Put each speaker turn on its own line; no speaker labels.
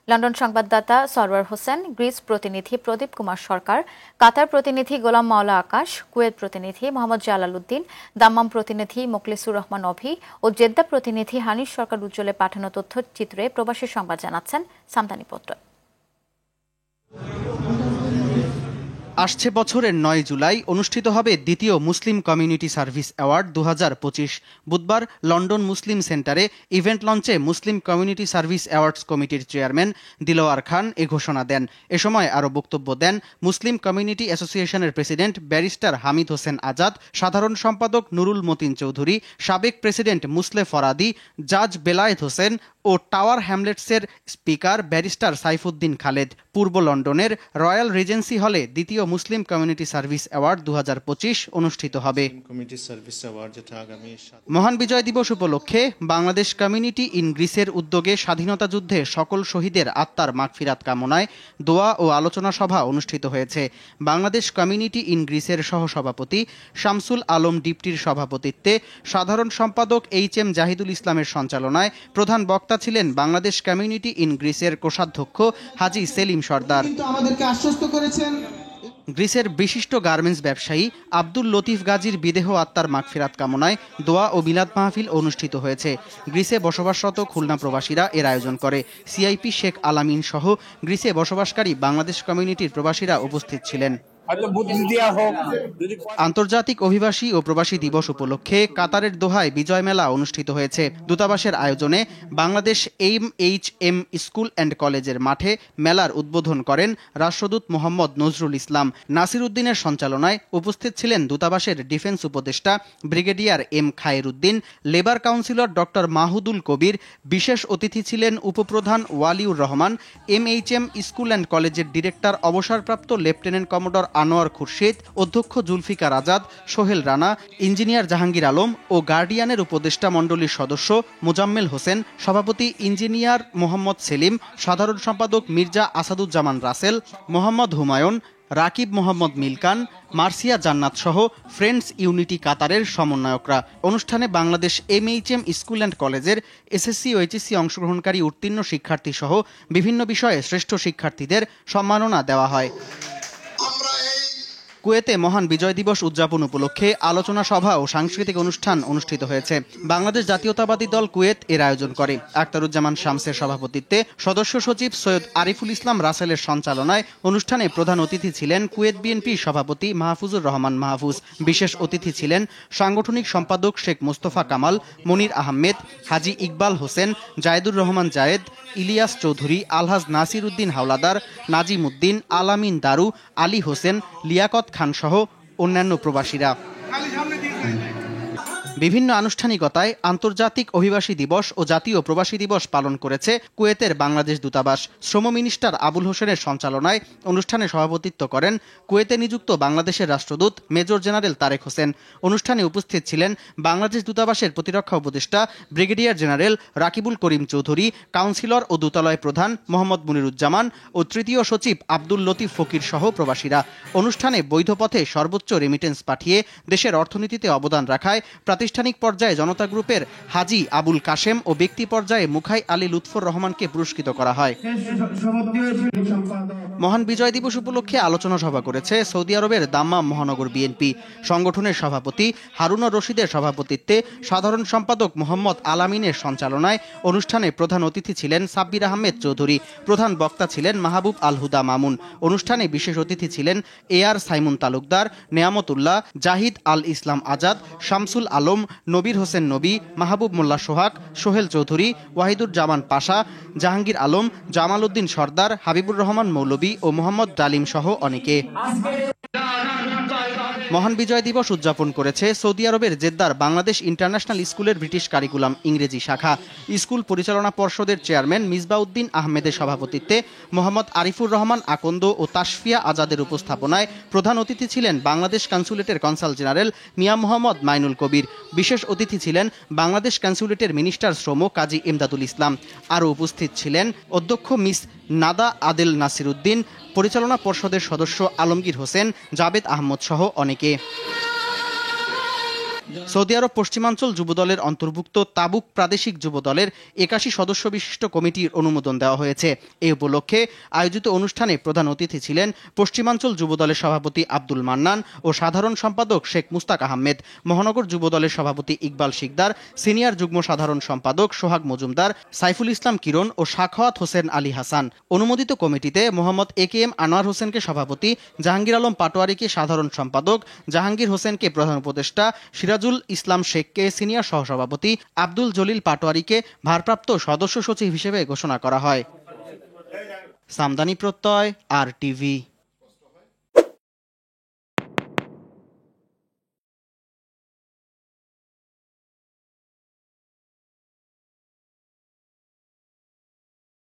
London সংবাদদাতা Sarwar Hossain, Greece প্রতিনিধি প্রদীপ কুমার সরকার, কাতার প্রতিনিধি গোলাম মাওলা আকাশ, কুয়েত প্রতিনিধি মোহাম্মদ জালাল উদ্দিন, দাম্মাম প্রতিনিধি মোখলেসুর রহমান অভি ও জেদ্দা প্রতিনিধি হানিফ সরকার উজ্জ্বলে পাঠানো তথ্যচিত্রে প্রবাসী সংবাদ জানাচ্ছেন সামদানি পত্র।
আসছে বছরের ৯ জুলাই অনুষ্ঠিত হবে দ্বিতীয় মুসলিম কমিউনিটি সার্ভিস অ্যাওয়ার্ড ২০২৫। বুধবার লন্ডন মুসলিম সেন্টারে ইভেন্ট লঞ্চে মুসলিম কমিউনিটি সার্ভিস অ্যাওয়ার্ডস কমিটির চেয়ারম্যান দিলওয়ার খান এ ঘোষণা দেন। এ সময় আরও বক্তব্য দেন মুসলিম কমিউনিটি অ্যাসোসিয়েশনের প্রেসিডেন্ট ব্যারিস্টার হামিদ হোসেন আজাদ, সাধারণ সম্পাদক নুরুল মতিন চৌধুরী, সাবেক প্রেসিডেন্ট মুসলে ফরাদি, জাজ বেলায়েত হোসেন ও টাওয়ার হ্যামলেটসের স্পিকার ব্যারিস্টার সাইফুদ্দিন খালেদ। পূর্ব লন্ডনের রয়্যাল রিজেন্সি হলে দ্বিতীয় মুসলিম কমিউনিটি সার্ভিস অ্যাওয়ার্ড ২০২৫ অনুষ্ঠিত হবে। মহান বিজয় দিবস উপলক্ষে বাংলাদেশ কমিউনিটি ইন গ্রিসের উদ্যোগে স্বাধীনতা যুদ্ধে সকল শহীদের আত্মার মাগফিরাত কামনায় দোয়া ও আলোচনা সভা অনুষ্ঠিত হয়েছে। বাংলাদেশ কমিউনিটি ইন গ্রিসের সহসভাপতি শামসুল আলম ডিপটির সভাপতিত্বে, সাধারণ সম্পাদক এইচ.এম. জাহিদুল ইসলামের সঞ্চালনায় প্রধান বক্তা ছিলেন বাংলাদেশ কমিউনিটি ইন গ্রিসের কোষাধ্যক্ষ হাজি সেলিম সর্দার।
আমাদেরকে আশ্বস্ত করেছেন
গ্রিসের বিশিষ্ট গার্মেন্টস ব্যবসায়ী আব্দুল লতিফ গাজীর বিদেহ আত্মার মাগফিরাত কামনায় দোয়া ও মিলাদ মাহফিল অনুষ্ঠিত হয়েছে। গ্রিসে বসবাসরত খুলনা প্রবাসীরা এর আয়োজন করে। সিআইপি শেখ আলামিন সহ গ্রিসে বসবাসকারী বাংলাদেশ কমিউনিটির প্রবাসীরা উপস্থিত ছিলেন। আন্তর্জাতিক অভিবাসী ও প্রবাসী দিবস উপলক্ষে কাতারের দোহায় বিজয় মেলা অনুষ্ঠিত হয়েছে। দূতাবাসের আয়োজনে বাংলাদেশ এম স্কুল অ্যান্ড কলেজের মাঠে মেলার উদ্বোধন করেন রাষ্ট্রদূত মোহাম্মদ নজরুল ইসলাম। নাসির উদ্দিনের সঞ্চালনায় উপস্থিত ছিলেন দূতাবাসের ডিফেন্স উপদেষ্টা brigadier M Khayer Uddin, labour councillor doctor Mahudul Kabir. বিশেষ অতিথি ছিলেন উপপ্রধান Waliur Rahman, M school and কলেজের ডিরেক্টর অবসরপ্রাপ্ত লেফটেন্যান্ট কমোডর আনোয়ার খুরশিদ, অধ্যক্ষ জুলফিকার আজাদ, সোহেল রানা, ইঞ্জিনিয়ার জাহাঙ্গীর আলম ও গার্ডিয়ানের উপদেষ্টা মণ্ডলীর সদস্য মোজাম্মেল হোসেন, সভাপতি ইঞ্জিনিয়ার মোহাম্মদ সেলিম, সাধারণ সম্পাদক মির্জা আসাদুজ্জামান রাসেল, মোহাম্মদ হুমায়ুন, রাকিব মোহাম্মদ মিলকান, মার্সিয়া জান্নাত সহ ফ্রেন্ডস ইউনিটি কাতারের সমন্বয়করা। অনুষ্ঠানে বাংলাদেশ এম স্কুল অ্যান্ড কলেজের এসএসসি ও এইচএসসি অংশগ্রহণকারী উত্তীর্ণ শিক্ষার্থী সহ বিভিন্ন বিষয়ে শ্রেষ্ঠ শিক্ষার্থীদের সম্মাননা দেওয়া হয়। কুয়েতে মহান বিজয় দিবস উদযাপন উপলক্ষে আলোচনা সভা ও সাংস্কৃতিক অনুষ্ঠান অনুষ্ঠিত হয়েছে। বাংলাদেশ জাতীয়তাবাদী দল কুয়েত এর আয়োজন করে। আখতারুজ্জামান শামসের সভাপতিত্বে, সদস্য সচিব সৈয়দ আরিফুল ইসলাম রাসেলের সঞ্চালনায় অনুষ্ঠানে প্রধান অতিথি ছিলেন কুয়েত বিএনপি সভাপতি মাহফুজুর রহমান মাহফুজ। বিশেষ অতিথি ছিলেন সাংগঠনিক সম্পাদক শেখ মোস্তফা কামাল, মনির আহমেদ, হাজি ইকবাল হোসেন, জায়েদুর রহমান জায়েদ, ইলিয়াস চৌধুরী, আলহাজ নাসির উদ্দিন হাওলাদার, নাজিম উদ্দিন, আলামিন দারু, আলী হোসেন, লিয়াকত খান সহ অন্যান্য প্রবাসীরা। বিভিন্ন আনুষ্ঠানিকতায় আন্তর্জাতিক অভিবাসী দিবস ও জাতীয় প্রবাসী দিবস পালন করেছে কুয়েতের বাংলাদেশ দূতাবাস। শ্রম মিনিস্টার আবুল হোসেনের সঞ্চালনায় অনুষ্ঠানে সভাপতিত্ব করেন কুয়েতে নিযুক্ত বাংলাদেশের রাষ্ট্রদূত মেজর জেনারেল তারেক হোসেন। অনুষ্ঠানে উপস্থিত ছিলেন বাংলাদেশ দূতাবাসের প্রতিরক্ষা উপদেষ্টা brigadier general Rakibul Karim Chowdhury, councillor ও দূতালয় প্রধান মোহাম্মদ মুনিরুজ্জামান ও তৃতীয় সচিব আব্দুল লতিফ ফকির সহ প্রবাসীরা। অনুষ্ঠানে বৈধ পথে সর্বোচ্চ রেমিটেন্স পাঠিয়ে দেশের অর্থনীতিতে অবদান রাখায় প্রাতিষ্ঠানিক পর্যায়ে জনতা গ্রুপের হাজি আবুল কাশেম ও ব্যক্তি পর্যায়ে মুখাই আলী লুৎফর রহমানকে পুরস্কৃত করা হয়। মহান বিজয় দিবস উপলক্ষে আলোচনা সভা করেছে সৌদি আরবের দাম্মাম মহানগর বিএনপি। সংগঠনের সভাপতি হারুনুর রশিদের সভাপতিত্বে, সাধারণ সম্পাদক মোহাম্মদ আলামিনের সঞ্চালনায় অনুষ্ঠানে প্রধান অতিথি ছিলেন সাব্বির আহমেদ চৌধুরী। প্রধান বক্তা ছিলেন মাহবুব আল হুদা মামুন। অনুষ্ঠানে বিশেষ অতিথি ছিলেন এআর সাইমুন তালুকদার, নেয়ামতুল্লাহ, জাহিদ আল ইসলাম আজাদ, শামসুল আলম, নবীর হোসেন নবী, মাহবুব মোল্লা সোহাগ, সোহেল চৌধুরী, ওয়াহিদুর জামান পাশা, জাহাঙ্গীর আলম, জামাল উদ্দিন সর্দার, হাবিবুর রহমান মৌলবী ও মোহাম্মদ ডালিম সহ অনেকে। মহান বিজয় দিবস উদযাপন করেছে সৌদি আরবের জেদ্দার বাংলাদেশ ইন্টারন্যাশনাল স্কুলের ব্রিটিশ কারিকুলাম ইংরেজি শাখা। স্কুল পরিচালনা পর্ষদের চেয়ারম্যান মিসবাউদ্দিন আহমেদের সভাপতিত্বে, মোহাম্মদ আরিফুর রহমান আকন্দ ও তাসফিয়া আজাদের উপস্থাপনায় প্রধান অতিথি ছিলেন বাংলাদেশ কনস্যুলেটের কনসাল জেনারেল মিয়া মোহাম্মদ মাইনুল কবির। বিশেষ অতিথি ছিলেন বাংলাদেশ কনস্যুলেটের মিনিস্টার শ্রম কাজী ইমদাদুল ইসলাম। আরও উপস্থিত ছিলেন অধ্যক্ষ মিস নাদা আদেল নাসির উদ্দিন, পরিচালনা পর্ষদের সদস্য আলমগীর হোসেন, জাবেদ আহমদ সহ অনেকে। সৌদি আরব পশ্চিমাঞ্চল যুবদলের অন্তর্ভুক্ত তাবুক প্রাদেশিক যুবদলের ৮১ সদস্য বিশিষ্ট কমিটির অনুমোদন দেওয়া হয়েছে। এই উপলক্ষে আয়োজিত অনুষ্ঠানে প্রধান অতিথি ছিলেন পশ্চিমাঞ্চল যুবদলের সভাপতি আব্দুল মান্নান ও সাধারণ সম্পাদক শেখ মুস্তাক আহমেদ, মহানগর যুবদলের সভাপতি ইকবাল শিকদার, সিনিয়র যুগ্ম সাধারণ সম্পাদক সোহাগ মজুমদার, সাইফুল ইসলাম কিরণ ও সাখাওয়াত হোসেন আলী হাসান। অনুমোদিত কমিটিতে মোহাম্মদ AKM আনোয়ার হোসেনকে সভাপতি, জাহাঙ্গীর আলম পাটোয়ারিকে সাধারণ সম্পাদক, জাহাঙ্গীর হোসেনকে প্রধান উপদেষ্টা, সিরাজুল ইসলাম শেখকে সিনিয়র সহসভাপতি, আব্দুল জলিল পাটোয়ারিকে ভারপ্রাপ্ত সদস্য সচিব হিসেবে ঘোষণা করা হয়। সামদানি প্রত্যয়, RTV।